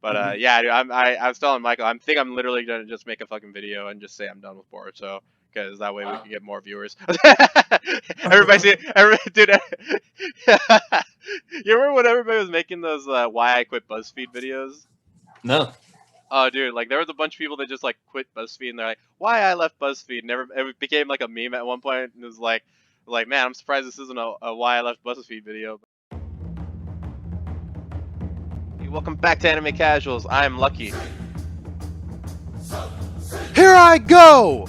But yeah, dude, I was telling Michael, think I'm literally gonna just make a fucking video and just say I'm done with Boruto, because that way we can get more viewers. Everybody see, dude. You remember when everybody was making those "Why I Quit BuzzFeed" videos? No. Oh, dude, like there was a bunch of people that just like quit BuzzFeed, and they're like, "Why I left BuzzFeed?" Never, it became like a meme at one point, and it was like, man, I'm surprised this isn't a "Why I Left BuzzFeed" video. Hey, welcome back to Anime Casuals. I'm Lucky. Here I go!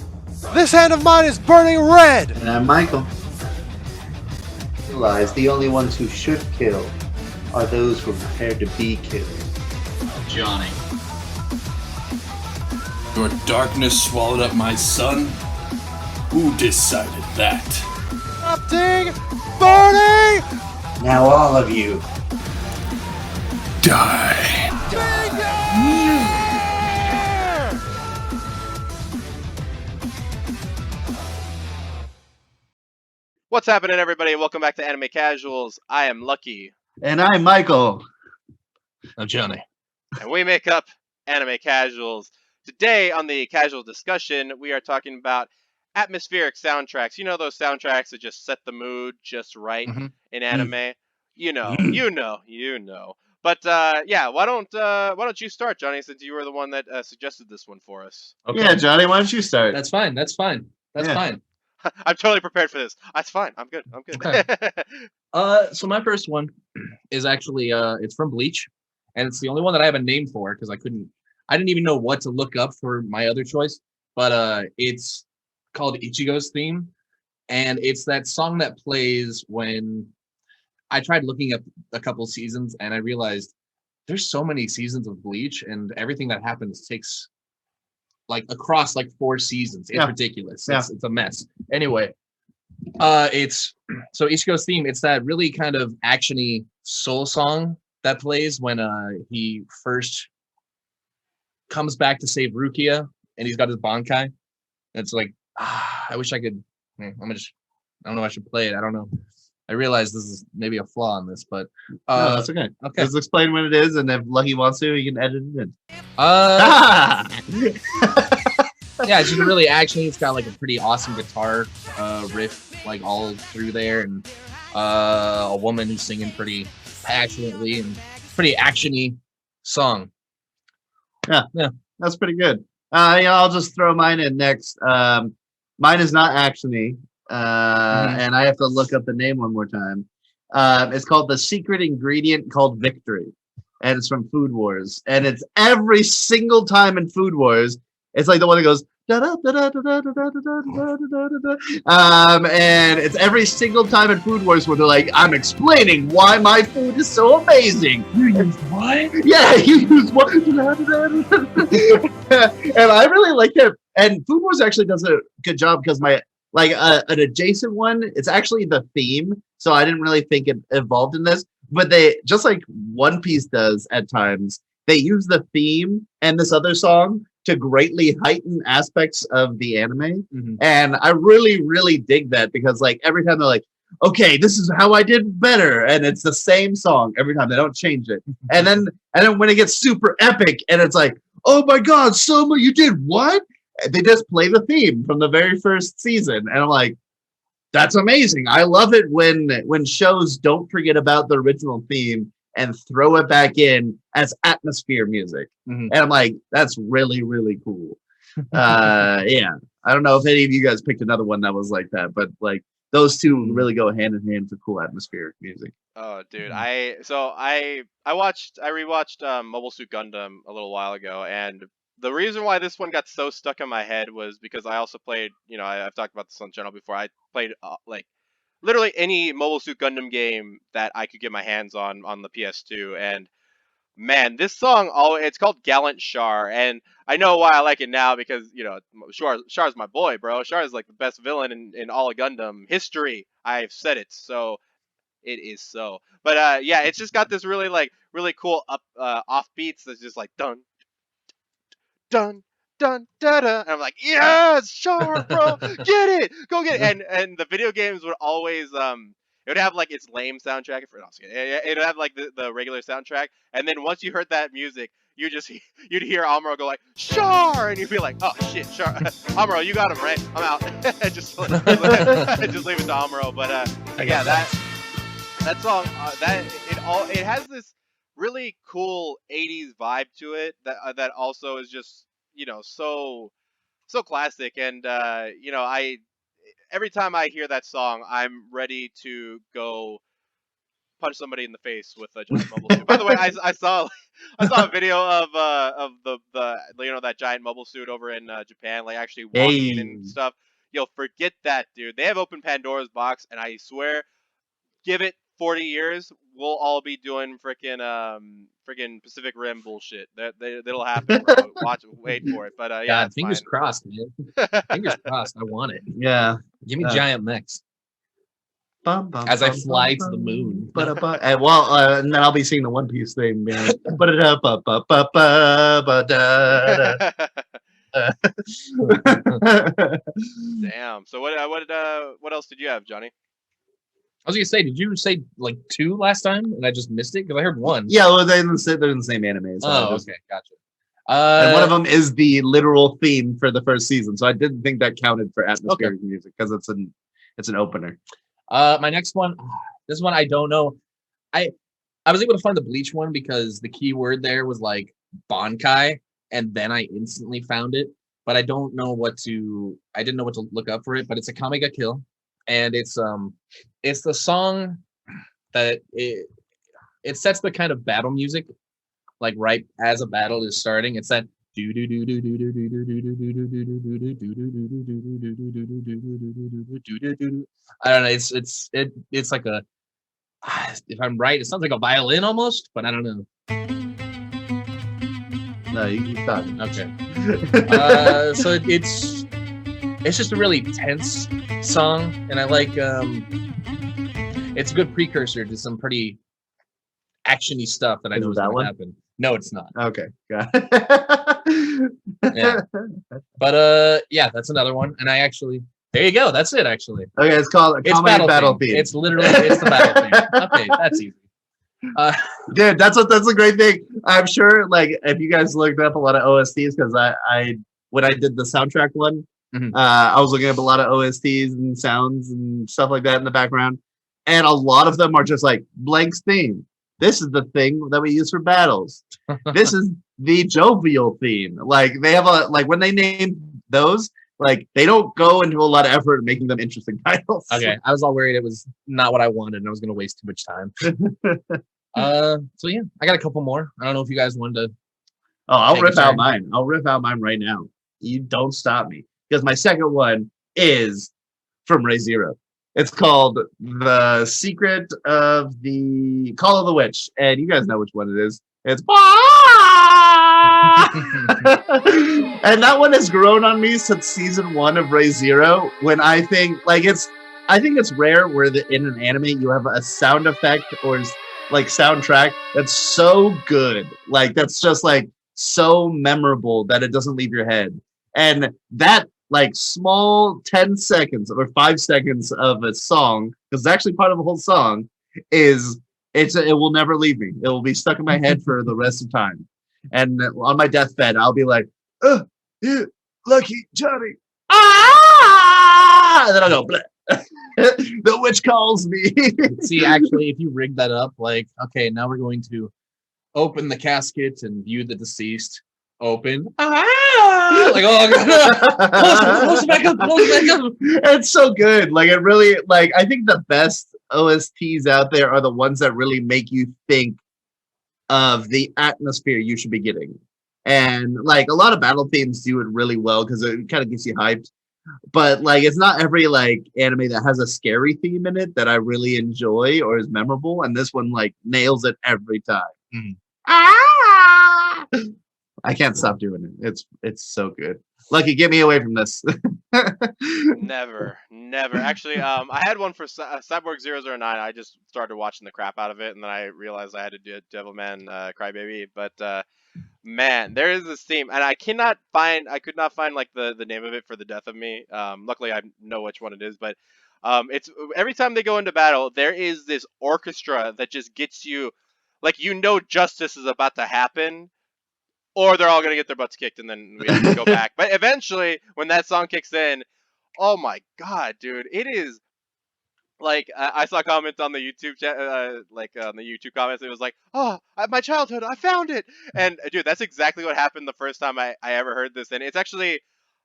This hand of mine is burning red! And I'm Michael. Realize the only ones who should kill are those who are prepared to be killed. Johnny. Your darkness swallowed up my son? Who decided that? Erupting! Burning! Now all of you. Die. What's happening, everybody? Welcome back to Anime Casuals. I am Lucky. And I'm Michael. I'm Johnny. And we make up Anime Casuals. Today on the Casual Discussion, we are talking about atmospheric soundtracks. You know those soundtracks that just set the mood just right in anime? You know. But yeah, why don't you start, Johnny, since you were the one that suggested this one for us? Okay. Yeah, Johnny, why don't you start? That's fine. Fine. I'm totally prepared for this. That's fine. I'm good. Okay. So my first one is actually it's from Bleach, and it's the only one that I have a name for because I didn't even know what to look up for my other choice. But it's called Ichigo's theme, and it's that song that plays when I tried looking up a couple seasons, and I realized there's so many seasons of Bleach, and everything that happens takes like across like 4 seasons. It's ridiculous. It's a mess. Anyway, it's so Ichigo's theme. It's that really kind of actiony soul song that plays when he first comes back to save Rukia, and he's got his Bankai. And it's like, I wish I could. I don't know. I should play it. I don't know. I realize this is maybe a flaw in this, but no, that's okay. Okay, just explain what it is, and if Lucky wants to, he can edit it in. Yeah, it's just really actiony. It's got like a pretty awesome guitar riff, like all through there, and a woman who's singing pretty passionately and pretty actiony song. Yeah, that's pretty good. I'll just throw mine in next. Mine is not actiony, and I have to look up the name one more time. It's called The Secret Ingredient Called Victory, and it's from Food Wars. And it's every single time in Food Wars, it's like the one that goes and it's every single time in Food Wars where they're like, I'm explaining why my food is so amazing. You use what? Yeah, you use what? And I really like it. And Food Wars actually does a good job because my an adjacent one, it's actually the theme. So I didn't really think it evolved in this, but they just like One Piece does at times. They use the theme and this other song to greatly heighten aspects of the anime. And I really, really dig that because like every time they're like, okay, this is how I did better. And it's the same song every time. They don't change it. And then when it gets super epic and it's like, oh my God, Soma, you did what? They just play the theme from the very first season. And I'm like, that's amazing. I love it when shows don't forget about the original theme and throw it back in as atmosphere music. And I'm like, that's really, really cool. Yeah. I don't know if any of you guys picked another one that was like that, but like those two really go hand in hand for cool atmospheric music. Oh, dude. I rewatched Mobile Suit Gundam a little while ago, and the reason why this one got so stuck in my head was because I also played, I've talked about this on the channel before. I played like literally any Mobile Suit Gundam game that I could get my hands on the PS2, and man, this song, it's called Gallant Char, and I know why I like it now because, Char's my boy, bro. Char is like the best villain in all of Gundam history. I've said it, so it is so. But yeah, it's just got this really cool off beats that's just like dun dun dun da da, and I'm like, yes, Char, bro, get it, go get it. And the video games would always It would have like its lame soundtrack. No, it would have like the regular soundtrack, and then once you heard that music, you'd hear Amuro go like Char, and you'd be like, oh shit, Char, Amuro, you got him right. I'm out. just just leave it to Amuro. But yeah, that song it has this really cool 80s vibe to it that also is just so classic. And I every time I hear that song, I'm ready to go punch somebody in the face with a giant mobile suit. By the way, I saw I saw a video of the that giant mobile suit over in Japan, like actually walking Hey. and stuff. Yo, forget that, dude. They have opened Pandora's box, and I swear, give it 40 years, we'll all be doing freaking Pacific Rim bullshit. That'll happen, bro. Wait for it. But yeah, God, it's fingers fine. crossed, man. Fingers crossed. I want it. Yeah. Give me giant mechs. Bum, bum, As I bum, fly bum, to the bum, moon. ba-da-ba. And then I'll be singing the One Piece theme. Ba-da-da-ba-ba-ba-ba-da-da. Damn. So what else did you have, Johnny? I was gonna say, did you say like 2 last time and I just missed it? Because I heard 1. Yeah, well, they're in the same anime. So Oh, okay, gotcha. and one of them is the literal theme for the first season, so I didn't think that counted for atmospheric music because it's an opener. My next one, this one I don't know. I was able to find the Bleach one because the keyword there was like Bankai, and then I instantly found it. But I didn't know what to look up for it. But it's a Kame ga Kill, and it's the song that it sets the kind of battle music, like right as a battle is starting. It's that I don't know. It's like a, if I'm right, it sounds like a violin almost, but I don't know. No, you keep talking. Okay. So it's just a really tense song, and I like it's a good precursor to some pretty actiony stuff that I Is know it is that going one? to happen. No, it's not. Okay, got it. Yeah. But yeah, that's another one. And there you go. That's it actually. Okay, it's called It's Comedy battle theme. theme. It's the battle theme. Okay, that's easy. Dude, that's a great thing. I'm sure, like, if you guys looked up a lot of OSTs, because I when I did the soundtrack one, Mhm. I was looking up a lot of OSTs and sounds and stuff like that in the background, and a lot of them are just like Blank's theme. This is the thing that we use for battles. This is the jovial theme. Like they have when they name those, like they don't go into a lot of effort in making them interesting titles. Okay, I was all worried it was not what I wanted and I was going to waste too much time. So yeah, I got a couple more. I don't know if you guys wanted to. Oh, I'll Take a rip out turn. mine. I'll rip out mine right now. You don't stop me. Because my second one is from Re:Zero. It's called The Secret of the Call of the Witch. And you guys know which one it is. It's and that one has grown on me since season 1 of Re:Zero. When I think it's rare where in an anime you have a sound effect or like soundtrack that's so good, like that's just like so memorable that it doesn't leave your head. And that like small 10 seconds or 5 seconds of a song, because it's actually part of a whole song, it will never leave me. It will be stuck in my head for the rest of time. And on my deathbed, I'll be like, oh, yeah, lucky Johnny. Ah! And then I'll go, bleh. The witch calls me. See, actually, if you rig that up, like, okay, now we're going to open the casket and view the deceased. Open. Like, oh god. Close it back up. It's so good. Like it really, like I think the best OSTs out there are the ones that really make you think of the atmosphere you should be getting. And like a lot of battle themes do it really well because it kind of gets you hyped. But like it's not every like anime that has a scary theme in it that I really enjoy or is memorable. And this one like nails it every time. Mhm. Ah! I can't stop doing it. It's so good. Lucky, get me away from this. Never. Actually, I had one for Cyborg 009. I just started watching the crap out of it, and then I realized I had to do Devilman Crybaby. But man, there is this theme, and I could not find like the name of it for the death of me. Luckily, I know which one it is, but It's every time they go into battle, there is this orchestra that just gets you, like justice is about to happen, or they're all gonna get their butts kicked, and then we have to go back. But eventually, when that song kicks in, oh my god, dude, it is like I saw comments on the on the YouTube comments. It was like, "Oh, my childhood, I found it!" And dude, that's exactly what happened the first time I ever heard this. And it's actually,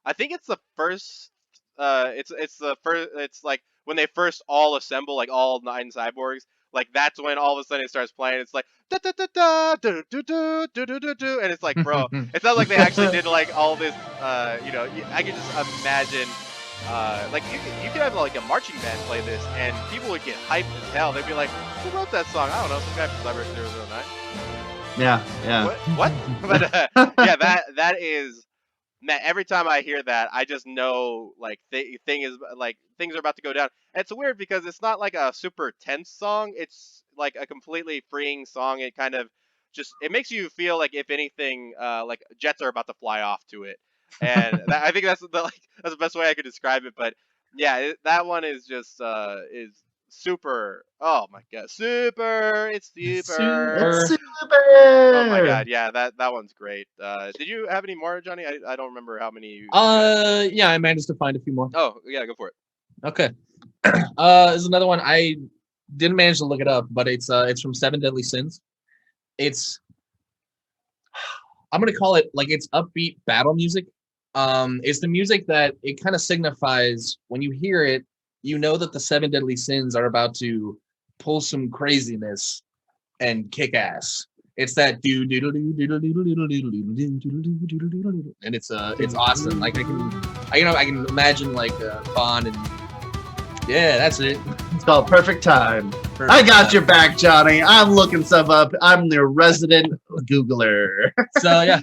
I think it's the first. It's the first. It's like when they first all assemble, like all 9 cyborgs. Like that's when all of a sudden it starts playing. It's like da da da da do do do do do do do, and it's like, bro, it sounds like they actually did like all this. I can just imagine like you could have like a marching band play this, and people would get hyped as hell. They'd be like, "Who wrote that song? I don't know, some guy from Cyber 009." Yeah, yeah. What? But yeah, that is man. Every time I hear that, I just know like things are about to go down. And it's weird because it's not like a super tense song. It's like a completely freeing song. It kind of it makes you feel like if anything, like jets are about to fly off to it. And I think that's the best way I could describe it. But yeah, that one is just is super. Oh my god, super! It's super. It's Oh my super. god, yeah, that one's great. Did you have any more, Johnny? I don't remember how many. Yeah, I managed to find a few more. Oh yeah, go for it. Okay. There's another one. I didn't manage to look it up, but it's from Seven Deadly Sins. I'm gonna call it like it's upbeat battle music. It's the music that it kind of signifies when you hear it, you know that the 7 deadly sins are about to pull some craziness and kick ass. It's that do do do do do do do do, and it's awesome. Like I can imagine like Bond and yeah, that's it. It's called Perfect Time. I got your back, Johnny. I'm looking stuff up. I'm the resident Googler. So yeah,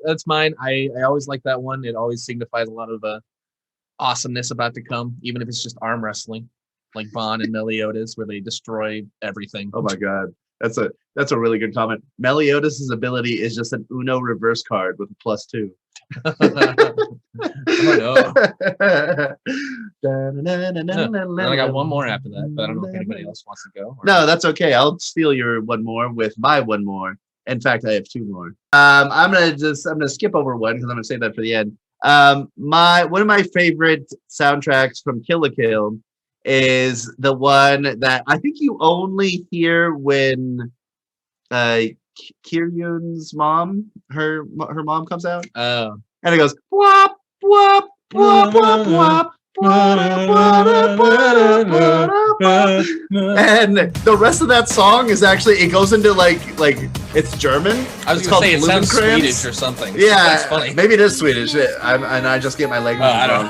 that's mine. I always like that one. It always signifies a lot of awesomeness about to come, even if it's just arm wrestling, like Bond and Meliodas, where they destroy everything. Oh my god, that's a really good comment. Meliodas' ability is just an Uno reverse card with a +2. Oh no! Then I got one more after that, but I don't know if anybody else wants to go. Or... No, that's okay. I'll steal your one more with my one more. In fact, I have two more. I'm gonna skip over one because I'm gonna save that for the end. One of my favorite soundtracks from Kill la Kill is the one that I think you only hear when Kiryun's mom, her mom comes out. Oh. And it goes whop whop whop whop whop. And the rest of that song is actually it goes into like it's German. I was gonna say it sounds Swedish or something. Yeah, that's funny. Maybe it is Swedish. And I just get my language wrong.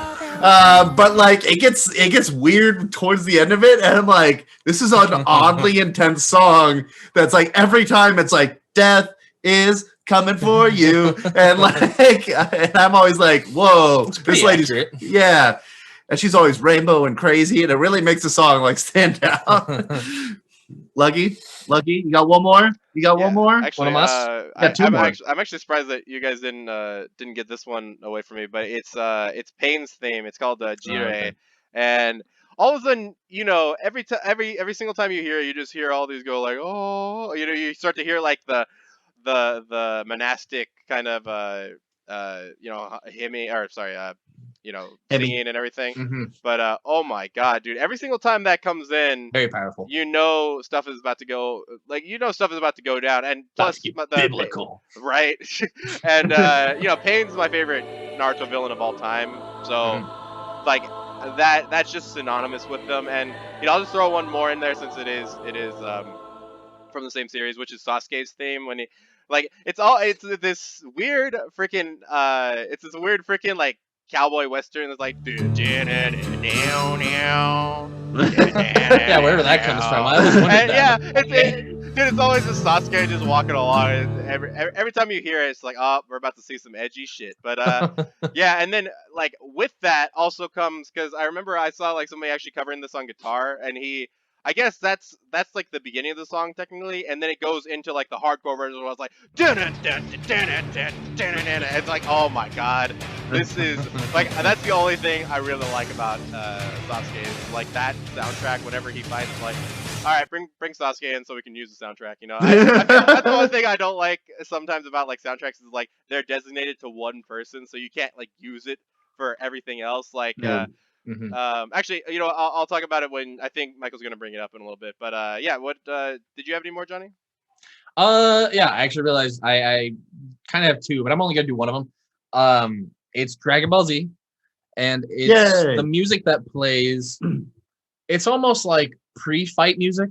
But like it gets weird towards the end of it, and I'm like, this is an oddly intense song. That's like every time it's like death is coming for you, and like, and I'm always like, whoa, this lady's accurate. Yeah. And she's always rainbow and crazy, and it really makes the song like stand out. Lucky, you got one more? You got one more? Actually, one of us? Two more. I'm actually surprised that you guys didn't get this one away from me, but it's Pain's theme. It's called Jirei, okay. And all of a sudden, every single time you hear it, you just hear all these go like, oh, you start to hear like the monastic kind of hymning, or sorry, singing and everything. Mm-hmm. But oh my god, dude! Every single time that comes in, Very powerful. Stuff is about to go. Stuff is about to go down, and plus keep the biblical, right? And Pain's my favorite Naruto villain of all time. So, like that's just synonymous with them. And I'll just throw one more in there since it is from the same series, which is Sasuke's theme when he. Like it's this weird freaking like cowboy western that's like yeah, wherever that comes from. I always wondered that. It's always just Sasuke just walking along, and every time you hear it, it's like, oh, we're about to see some edgy shit. But yeah, and then like with that also comes, because I remember I saw like somebody actually covering this on guitar, and I guess that's like the beginning of the song technically, and then it goes into like the hardcore version where I was like, dun dun dun dun dun dun dun. It's like, oh my god, This is like that's the only thing I really like about Sasuke is like that soundtrack. Whenever he fights, like, all right, bring Sasuke in so we can use the soundtrack. You know, that's the one thing I don't like sometimes about like soundtracks is like they're designated to one person, so you can't like use it for everything else. Like, Yeah. actually, you know, I'll talk about it when I think Michael's gonna bring it up in a little bit. But yeah, what did you have any more, Johnny? Yeah, I actually realized I kind of have two, but I'm only gonna do one of them. It's Dragon Ball Z, and it's Yay. the music that plays. It's almost like pre-fight music.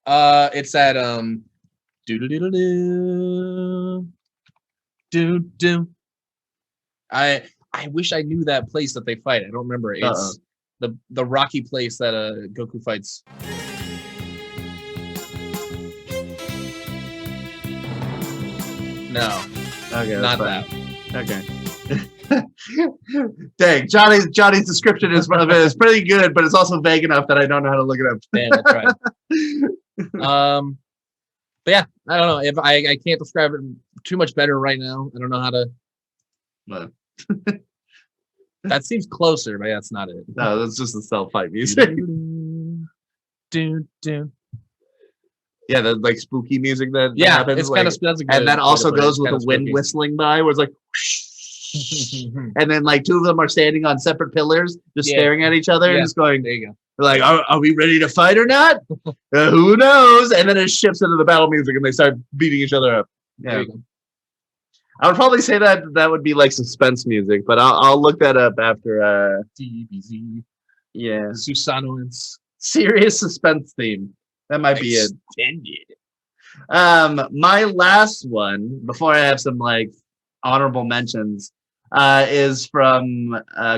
It's that do do do do do do do. I wish I knew that place that they fight. I don't remember. It's the rocky place that Goku fights. No, Okay, not that's that. fine. Okay. Dang, Johnny's description is pretty good, but it's also vague enough that I don't know how to look it up. Damn, that's right. But yeah, I don't know if I can't describe it too much better right now. I don't know how to. But, That seems closer, but that's not it. no, that's just the self-fight music. Do, do. Yeah, the like spooky music that Yeah, happens. it's like, kind of that's a good and that way also to put it. goes It's with kinda the wind spooky. whistling by, where it's like, and then like two of them are standing on separate pillars, just Yeah. staring at each other, Yeah. and just going, There you go. like, are we ready to fight or not? Who knows? And then it shifts into the battle music, and they start beating each other up. There Yeah, you go. I would probably say that would be like suspense music, but I'll look that up after. DBZ. Yeah, Susanoo's serious suspense theme. That might be it. extended. My last one before I have some like honorable mentions is from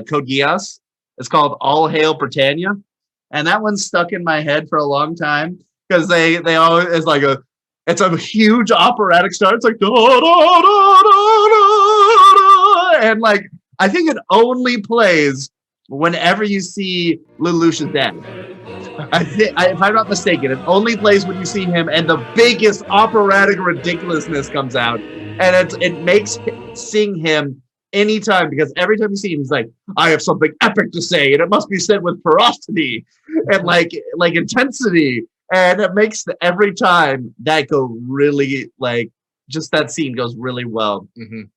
Code Geass. It's called All Hail Britannia, and that one's stuck in my head for a long time because they always it's a huge operatic start. It's like da, da, da, da, da, da, and like I think it only plays whenever you see Lelouch's dad. If I'm not mistaken, it only plays when you see him, and the biggest operatic ridiculousness comes out, and it makes seeing him anytime, because every time you see him, he's like, "I have something epic to say, and it must be said with ferocity and like intensity," and it makes every time that go really like just that scene goes really well, and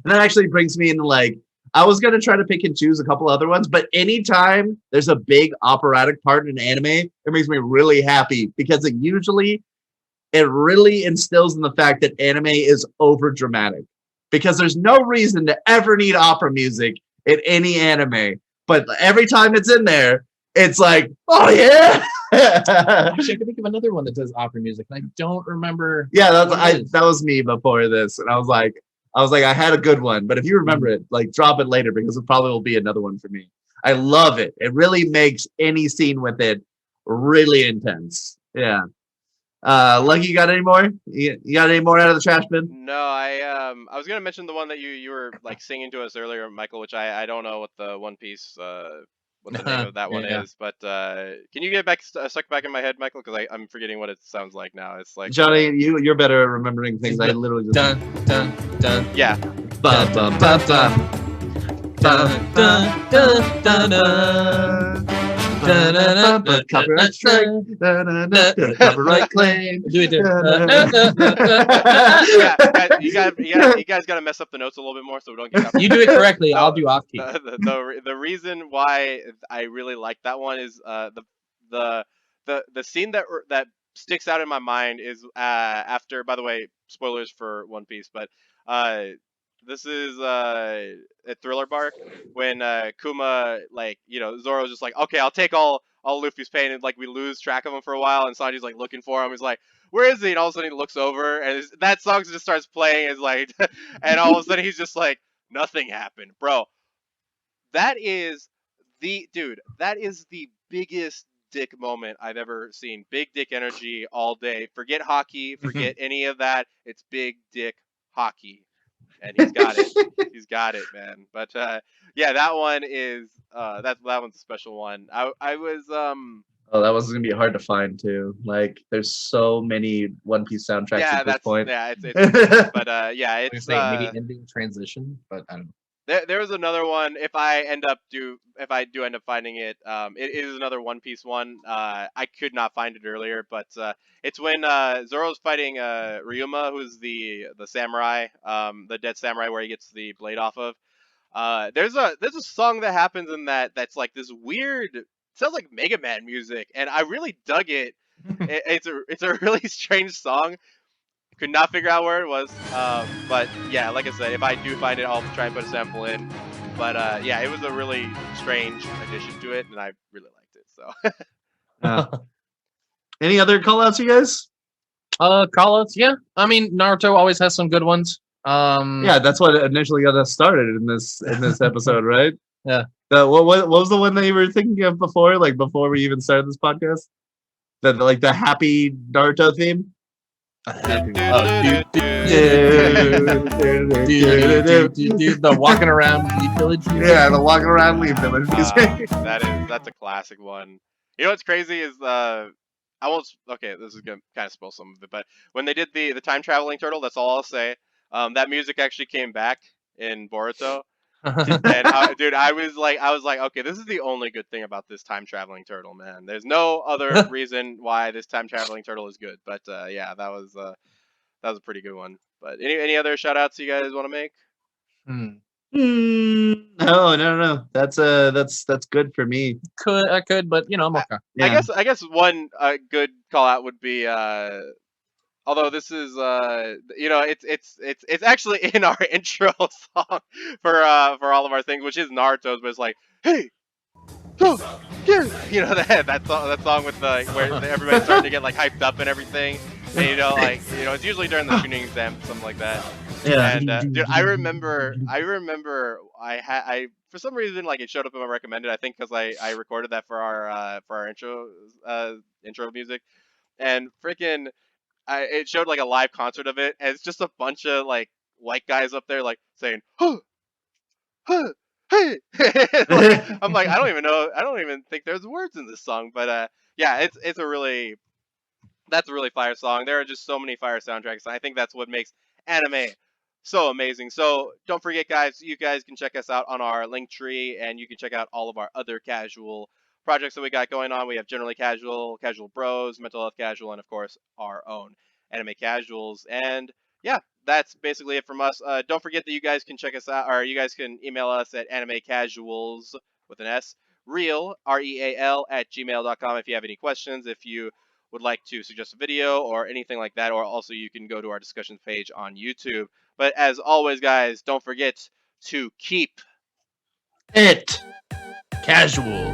that actually brings me into like. I was going to try to pick and choose a couple other ones, but anytime there's a big operatic part in anime, it makes me really happy because it really instills in the fact that anime is over dramatic, because there's no reason to ever need opera music in any anime. But every time it's in there, it's like, oh yeah. Actually, I can think of another one that does opera music, and I don't remember. Yeah, what it is. that was me before this, and I was like, I had a good one, but if you remember it, like drop it later because it probably will be another one for me. I love it. It really makes any scene with it really intense. Yeah. Lucky, you got any more? You got any more out of the trash bin? No, I was gonna mention the one that you were like singing to us earlier, Michael, which I don't know what the One Piece what the name of that one Yeah. is, but can you get back stuck back in my head, Michael? Because I'm forgetting what it sounds like now. It's like Johnny, you're better at remembering things. I literally just Dun dun dun yeah. ba ba ba ba dun dun dun dun dun. Copyright strike. Copyright claim. Do it. Yeah, you guys gotta mess up the notes a little bit more so we don't get copyrighted. You do it correctly. No, I'll do off key. The reason why I really like that one is the scene that sticks out in my mind is after. By the way, spoilers for One Piece, but this is at Thriller Bark when Kuma, like, you know, Zoro's just like, okay, I'll take all Luffy's pain, and like we lose track of him for a while, and Sanji's like looking for him. He's like, where is he? And all of a sudden he looks over, and that song just starts playing. It's like, and all of a sudden he's just like, nothing happened, bro. That is that is the biggest dick moment I've ever seen. Big dick energy all day. Forget hockey, forget any of that. It's big dick hockey. And he's got it. He's got it, man. But yeah, that one is that one's a special one. I was Oh, that one's gonna be hard to find too. Like, there's so many One Piece soundtracks yeah, at this point. yeah, it's but yeah, I was it's saying maybe ending transition, but I don't know. There was another one. If I do end up finding it, it is another One Piece one. I could not find it earlier, but it's when Zoro's fighting Ryuma, who's the samurai, the dead samurai, where he gets the blade off of. There's a song that happens in that's like this weird. Sounds like Mega Man music, and I really dug it. It's a really strange song. Could not figure out where it was. But yeah, like I said, if I do find it, I'll try and put a sample in. But yeah, it was a really strange addition to it, and I really liked it. So Yeah. Any other call outs, you guys? Callouts, yeah. I mean, Naruto always has some good ones. Yeah, that's what initially got us started in this episode, right? Yeah. What was the one that you were thinking of before? Like before we even started this podcast? The happy Naruto theme? The walking around Leaf Village. Yeah, the walking around Leaf Village music. that's a classic one. You know what's crazy is I won't. Okay, this is gonna kind of spoil some of it, but when they did the time traveling turtle, that's all I'll say. That music actually came back in Boruto, and dude, I was like, okay, this is the only good thing about this time traveling turtle, man. There's no other reason why this time traveling turtle is good, but yeah, that was a pretty good one. But any other shout outs you guys want to make? No. That's good for me. I could, but you know, I'm okay. Yeah. I guess one good call out would be although this is it's actually in our intro song for all of our things, which is Naruto's, but it's like, hey, go, here, that song with where everybody's starting to get like hyped up and everything, and it's usually during the tuning exam, something like that. Yeah. And dude, I remember I for some reason, like, it showed up in my recommended. I think because I recorded that for our intro music, and freaking it showed like a live concert of it, and it's just a bunch of like white guys up there like saying, huh, huh, hey. Like, I'm like, I don't even think there's words in this song, but yeah, it's a really that's a really fire song. There are just so many fire soundtracks, and I think that's what makes anime so amazing. So don't forget, guys, you guys can check us out on our link tree, and you can check out all of our other casual projects that we got going on. We have Generally Casual, Casual Bros, Mental Health Casual, and of course our own Anime Casuals. And yeah, that's basically it from us. Don't forget that you guys can check us out, or you guys can email us at animecasuals with an S, real, REAL, at gmail.com if you have any questions. If you would like to suggest a video or anything like that, or also you can go to our discussion page on YouTube. But as always, guys, don't forget to keep it casual.